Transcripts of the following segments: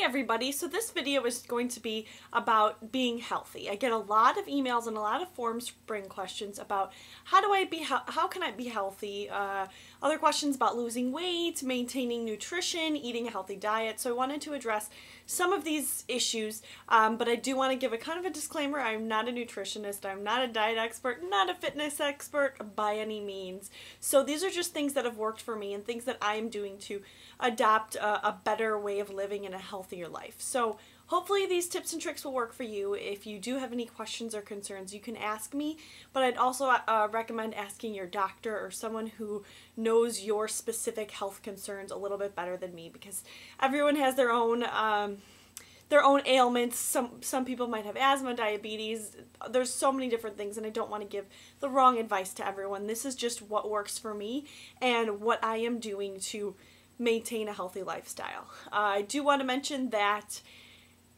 everybody. So this video is going to be about being healthy. I get a lot of emails and a lot of forum spring questions about how can I be healthy? Other questions about losing weight, maintaining nutrition, eating a healthy diet. So I wanted to address some of these issues, but I do want to give a kind of a disclaimer. I'm not a nutritionist, I'm not a diet expert, not a fitness expert by any means. So these are just things that have worked for me and things that I am doing to adopt a better way of living and a healthier life. So hopefully these tips and tricks will work for you. If you do have any questions or concerns, you can ask me, but I'd also recommend asking your doctor or someone who knows your specific health concerns a little bit better than me, because everyone has their own ailments. Some people might have asthma, diabetes. There's so many different things, and I don't want to give the wrong advice to everyone. This is just what works for me and what I am doing to maintain a healthy lifestyle. I do want to mention that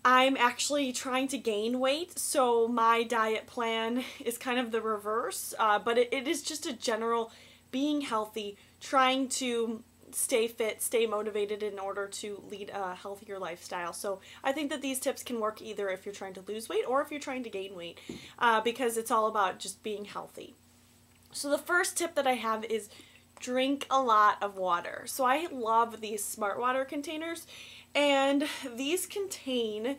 I'm actually trying to gain weight, so my diet plan is kind of the reverse, but it is just a general being healthy, trying to stay fit, stay motivated in order to lead a healthier lifestyle. So I think that these tips can work either if you're trying to lose weight or if you're trying to gain weight, because it's all about just being healthy. So the first tip that I have is drink a lot of water. So I love these smart water containers, and these contain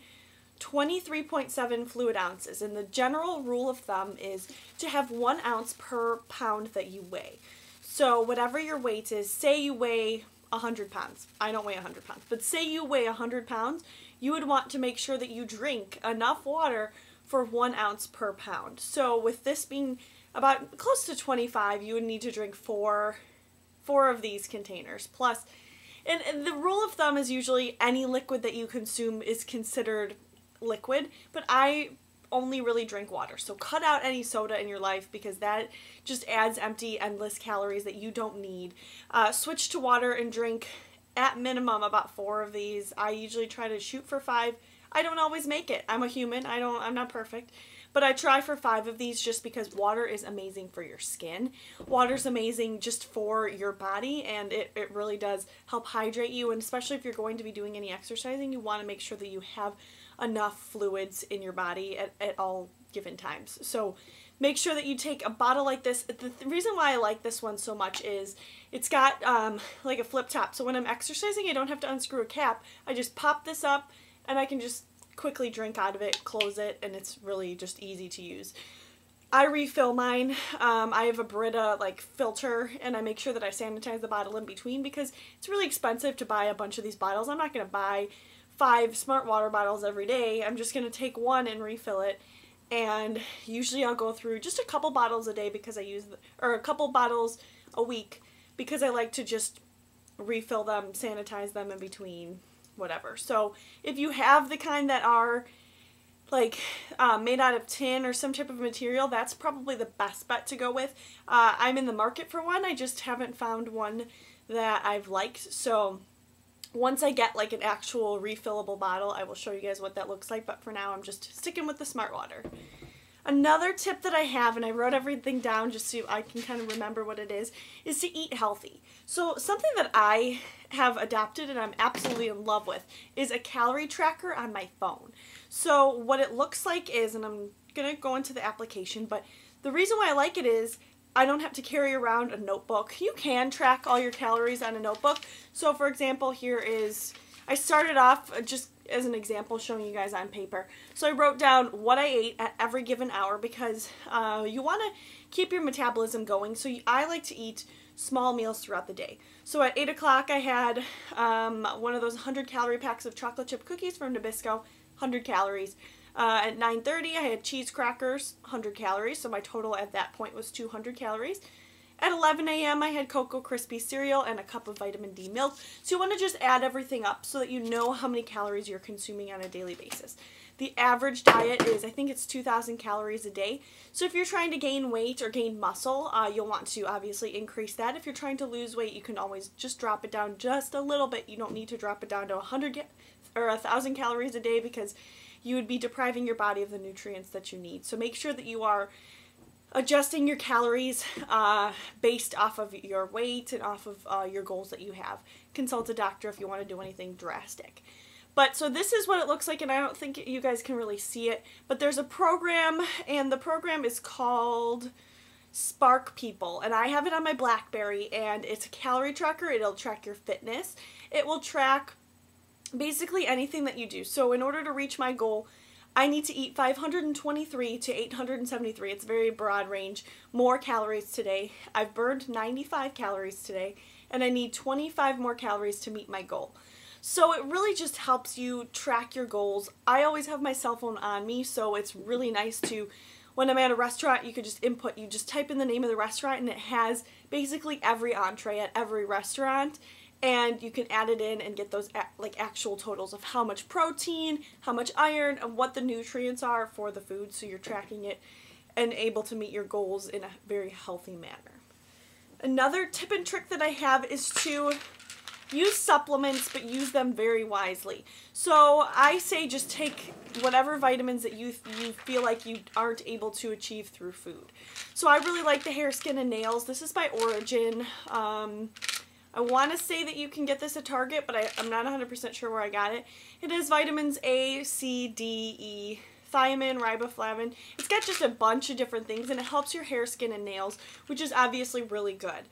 23.7 fluid ounces, and the general rule of thumb is to have 1 ounce per pound that you weigh. So whatever your weight is, say you weigh 100 pounds. I don't weigh 100 pounds, but say you weigh 100 pounds, you would want to make sure that you drink enough water for 1 ounce per pound. So with this being about close to 25, you would need to drink four of these containers. Plus, and the rule of thumb is usually any liquid that you consume is considered liquid, but I only really drink water. So cut out any soda in your life, because that just adds empty, endless calories that you don't need. Switch to water and drink at minimum about 4 of these. I usually try to shoot for 5. I don't always make it. I'm a human. I'm not perfect. But I try for 5 of these just because water is amazing for your skin. Water's amazing just for your body, and it really does help hydrate you. And especially if you're going to be doing any exercising, you want to make sure that you have enough fluids in your body at all given times. So make sure that you take a bottle like this. The reason why I like this one so much is it's got like a flip top. So when I'm exercising, I don't have to unscrew a cap. I just pop this up and I can just quickly drink out of it, close it, and it's really just easy to use. I refill mine. I have a Brita like filter, and I make sure that I sanitize the bottle in between, because it's really expensive to buy a bunch of these bottles. I'm not going to buy 5 smart water bottles every day. I'm just going to take one and refill it, and usually I'll go through just a couple bottles a day because or a couple bottles a week, because I like to just refill them, sanitize them in between, whatever. So if you have the kind that are like made out of tin or some type of material, that's probably the best bet to go with. I'm in the market for one. I just haven't found one that I've liked. So once I get like an actual refillable bottle, I will show you guys what that looks like. But for now, I'm just sticking with the smart water. Another tip that I have, and I wrote everything down just so I can kind of remember what it is to eat healthy. So something that I have adopted and I'm absolutely in love with is a calorie tracker on my phone. So what it looks like is, and I'm going to go into the application, but the reason why I like it is I don't have to carry around a notebook. You can track all your calories on a notebook. So for example, here is, I started off just as an example showing you guys on paper. So I wrote down what I ate at every given hour, because you want to keep your metabolism going. So I like to eat small meals throughout the day. So at 8 o'clock I had one of those 100 calorie packs of chocolate chip cookies from Nabisco, 100 calories. At 9:30 I had cheese crackers, 100 calories, so my total at that point was 200 calories. At 11 a.m. I had Cocoa Krispy cereal and a cup of vitamin D milk. So you want to just add everything up so that you know how many calories you're consuming on a daily basis. The average diet is, I think it's 2,000 calories a day. So if you're trying to gain weight or gain muscle, you'll want to obviously increase that. If you're trying to lose weight, you can always just drop it down just a little bit. You don't need to drop it down to 100 or 1,000 calories a day, because you would be depriving your body of the nutrients that you need. So make sure that you are adjusting your calories based off of your weight and off of your goals that you have. Consult a doctor if you want to do anything drastic. But so this is what it looks like, and I don't think you guys can really see it, but there's a program, and the program is called Spark People, and I have it on my BlackBerry, and it's a calorie tracker. It'll track your fitness. It will track basically anything that you do. So in order to reach my goal, I need to eat 523 to 873. It's a very broad range, more calories today. I've burned 95 calories today, and I need 25 more calories to meet my goal. So it really just helps you track your goals. I always have my cell phone on me, so it's really nice to, when I'm at a restaurant, you could just input, you just type in the name of the restaurant, and it has basically every entree at every restaurant, and you can add it in and get those like actual totals of how much protein, how much iron, and what the nutrients are for the food, so you're tracking it and able to meet your goals in a very healthy manner. Another tip and trick that I have is to use supplements, but use them very wisely. So I say just take whatever vitamins that you feel like you aren't able to achieve through food. So I really like the hair, skin, and nails. This is by Origin. I want to say that you can get this at Target, but I'm not 100% sure where I got it. It has vitamins A, C, D, E, thiamine, riboflavin. It's got just a bunch of different things, and it helps your hair, skin, and nails, which is obviously really good.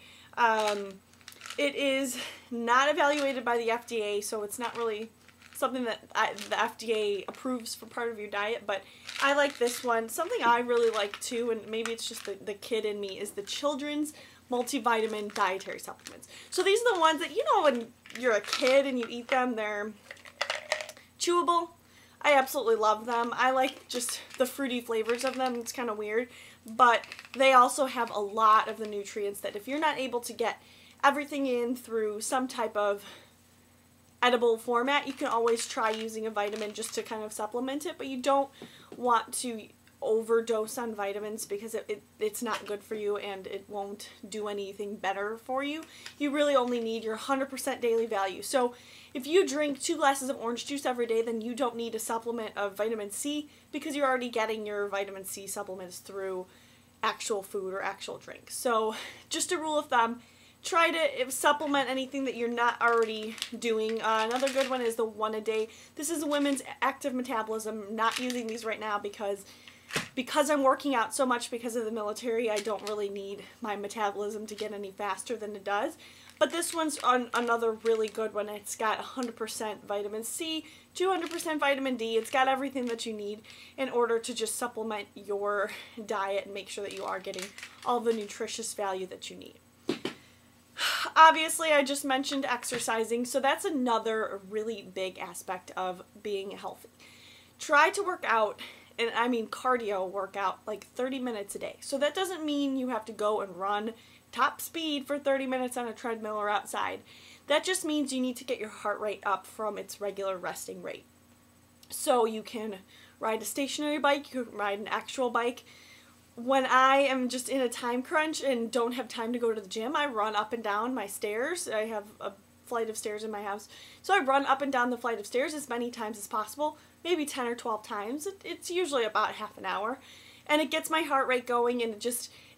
It is not evaluated by the FDA, so it's not really something that the FDA approves for part of your diet, but I like this one. Something I really like too, and maybe it's just the kid in me, is the children's multivitamin dietary supplements. So these are the ones that, you know, when you're a kid and you eat them, they're chewable. I absolutely love them. I like just the fruity flavors of them. It's kind of weird, but they also have a lot of the nutrients that if you're not able to get everything in through some type of edible format, you can always try using a vitamin just to kind of supplement it, but you don't want to overdose on vitamins because it's not good for you and it won't do anything better for you. You really only need your 100% daily value. So if you drink 2 glasses of orange juice every day, then you don't need a supplement of vitamin C because you're already getting your vitamin C supplements through actual food or actual drink. So just a rule of thumb, try to supplement anything that you're not already doing. Another good one is the 1 a day. This is women's active metabolism. I'm not using these right now because I'm working out so much because of the military. I don't really need my metabolism to get any faster than it does. But this one's another really good one. It's got 100% vitamin C, 200% vitamin D. It's got everything that you need in order to just supplement your diet and make sure that you are getting all the nutritious value that you need. Obviously, I just mentioned exercising, so that's another really big aspect of being healthy. Try to work out, and I mean cardio workout, like 30 minutes a day. So that doesn't mean you have to go and run top speed for 30 minutes on a treadmill or outside. That just means you need to get your heart rate up from its regular resting rate. So you can ride a stationary bike, you can ride an actual bike. When I am just in a time crunch and don't have time to go to the gym, I run up and down my stairs. I have a flight of stairs in my house. So I run up and down the flight of stairs as many times as possible, maybe 10 or 12 times. It's usually about half an hour. And it gets my heart rate going, and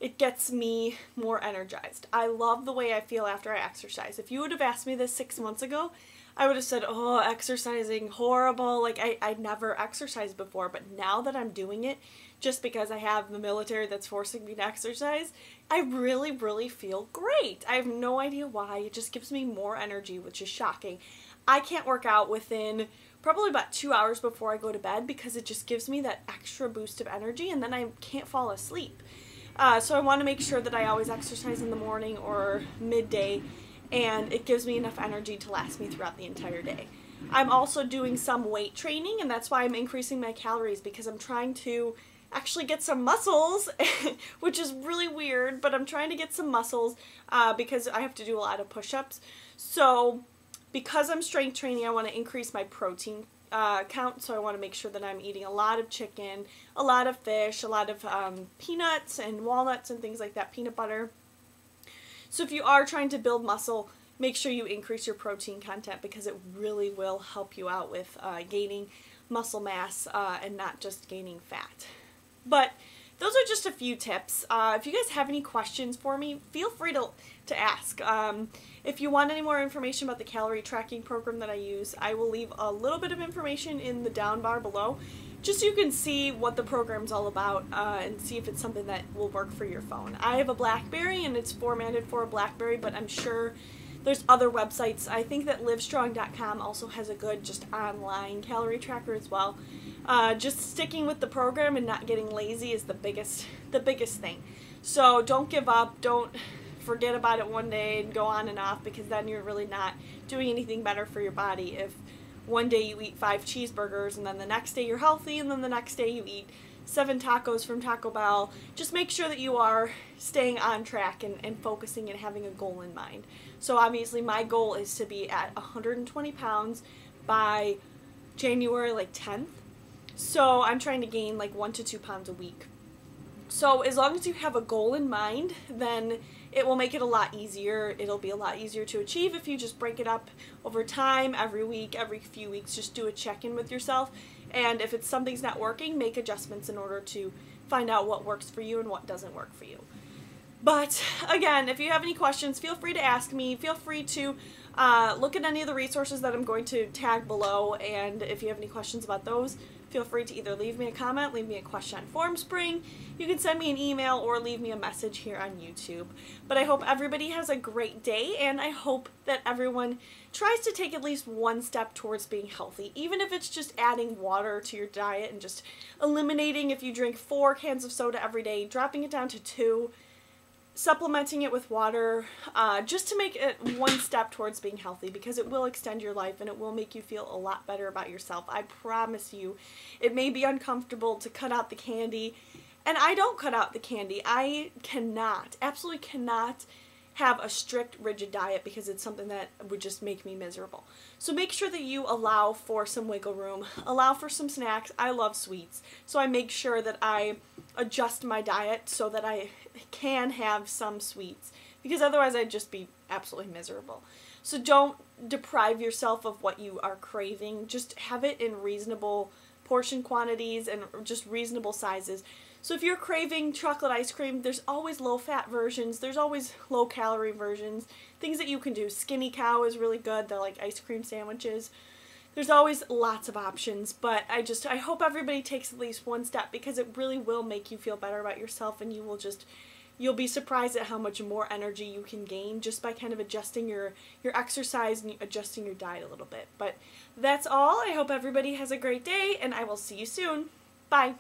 it gets me more energized. I love the way I feel after I exercise. If you would have asked me this 6 months ago, I would have said, oh, exercising, horrible. Like, I'd never exercised before, but now that I'm doing it, just because I have the military that's forcing me to exercise, I really, really feel great. I have no idea why. It just gives me more energy, which is shocking. I can't work out within probably about 2 hours before I go to bed because it just gives me that extra boost of energy, and then I can't fall asleep. So I want to make sure that I always exercise in the morning or midday, and it gives me enough energy to last me throughout the entire day. I'm also doing some weight training, and that's why I'm increasing my calories, because I'm trying to actually get some muscles, which is really weird, but I'm trying to get some muscles because I have to do a lot of push-ups. So because I'm strength training, I want to increase my protein count, so I want to make sure that I'm eating a lot of chicken, a lot of fish, a lot of peanuts and walnuts and things like that, peanut butter. So if you are trying to build muscle, make sure you increase your protein content because it really will help you out with gaining muscle mass and not just gaining fat. But those are just a few tips. If you guys have any questions for me, feel free to ask. If you want any more information about the calorie tracking program that I use, I will leave a little bit of information in the down bar below, just so you can see what the program's all about and see if it's something that will work for your phone. I have a BlackBerry and it's formatted for a BlackBerry, but I'm sure there's other websites. I think that livestrong.com also has a good just online calorie tracker as well. Just sticking with the program and not getting lazy is the biggest thing. So don't give up. Don't forget about it one day and go on and off, because then you're really not doing anything better for your body. If one day you eat 5 cheeseburgers and then the next day you're healthy and then the next day you eat 7 tacos from Taco Bell, just make sure that you are staying on track and focusing and having a goal in mind. So obviously my goal is to be at 120 pounds by January 10th. So I'm trying to gain 1 to 2 pounds a week. So as long as you have a goal in mind, then it will make it a lot easier. It'll be a lot easier to achieve if you just break it up over time, every week, every few weeks. Just do a check-in with yourself. And if it's something's not working, make adjustments in order to find out what works for you and what doesn't work for you. But again, if you have any questions, feel free to ask me. Feel free to look at any of the resources that I'm going to tag below. And if you have any questions about those, feel free to either leave me a comment, leave me a question on Formspring. You can send me an email or leave me a message here on YouTube. But I hope everybody has a great day, and I hope that everyone tries to take at least one step towards being healthy, even if it's just adding water to your diet and just eliminating, if you drink 4 cans of soda every day, dropping it down to 2, supplementing it with water, just to make it one step towards being healthy, because it will extend your life and it will make you feel a lot better about yourself. I promise you. It may be uncomfortable to cut out the candy, and I don't cut out the candy. I cannot, absolutely cannot have a strict, rigid diet, because it's something that would just make me miserable. So make sure that you allow for some wiggle room, allow for some snacks. I love sweets, so I make sure that I adjust my diet so that I can have some sweets, because otherwise I'd just be absolutely miserable. So don't deprive yourself of what you are craving. Just have it in reasonable portion quantities and just reasonable sizes. So if you're craving chocolate ice cream, there's always low-fat versions, there's always low-calorie versions, things that you can do. Skinny Cow is really good, they're like ice cream sandwiches. There's always lots of options, but I hope everybody takes at least one step, because it really will make you feel better about yourself, and you'll be surprised at how much more energy you can gain just by kind of adjusting your exercise and adjusting your diet a little bit. But that's all. I hope everybody has a great day, and I will see you soon. Bye.